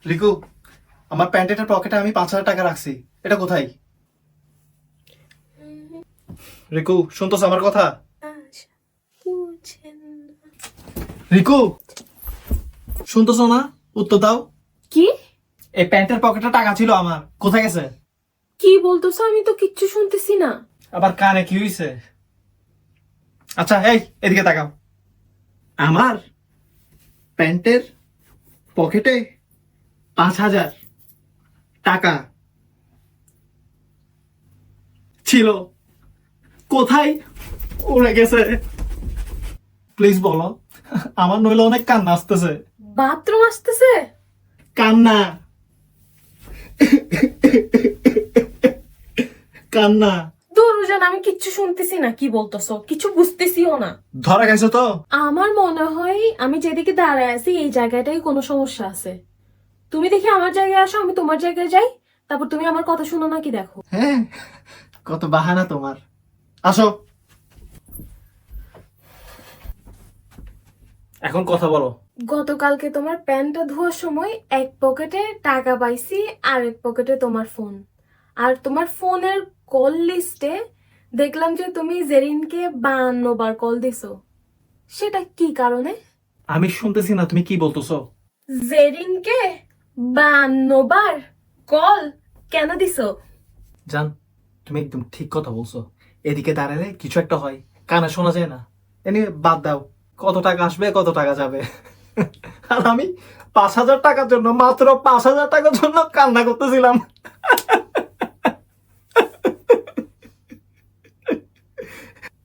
রিকু, আমার প্যান্টের পকেটে আমি 5,000 টাকা রাখছি, এটা কোথায়? রিকু, শুনতোস আমার কথা? রিকু, শুনতোস না? উত্তর দাও। কি এই প্যান্টের পকেটে টাকা ছিল আমার, কোথায় গেছে? কি বলতেছো? আমি তো কিচ্ছু শুনতেছি না। আবার কানে কি হইছে? আচ্ছা, এই এদিকে তাকাও। আমার প্যান্টের পকেটে 5,000 টাকা ছিল, কোথায় উড়ে গেছে? প্লিজ বলো, আমার নইলে অনেক কান্না আসতেছে। বাথরুম আসতেছে? কান্না, কান্না। দূরজন, আমি কিচ্ছু শুনতেছি না। কি বলতেছো? কিছু বুঝতেছিও না। ধরা গেছে তো? আমার মনে হয় আমি যেদিকে দাঁড়ায় আছি এই জায়গাটাই কোনো সমস্যা আছে। তুমি দেখি আমার জায়গায় আসো, আমি তোমার জায়গায় যাই, তারপর তুমি আমার কথা শুনো নাকি দেখো। হ্যাঁ, কত বাহানা তোমার। আসো, এখন কথা বলো। গতকালকে তোমার প্যান্টটা ধোয়ার সময় এক পকেটে টাকা পাইছি, আর এক পকেটে তোমার ফোন। আর তোমার ফোনের কল লিস্টে দেখলাম যে তুমি জেরিনকে 52 বার কল দিছো। সেটা কি কারণে? আমি শুনতেছি না, তুমি কি বলতেছো? জেরিনকে 52 বার কল কেন দিছো? জান, তুমি একদম ঠিক কথা বলছো। এদিকে দাঁড়ালে কিছু একটা হয়, কানে শোনা যায় না। এনে বাদ দাও, কত টাকা আসবে কত টাকা যাবে। আর আমি 5,000 টাকার জন্য, মাত্র 5,000 টাকার জন্য কান্না করতেছিলাম।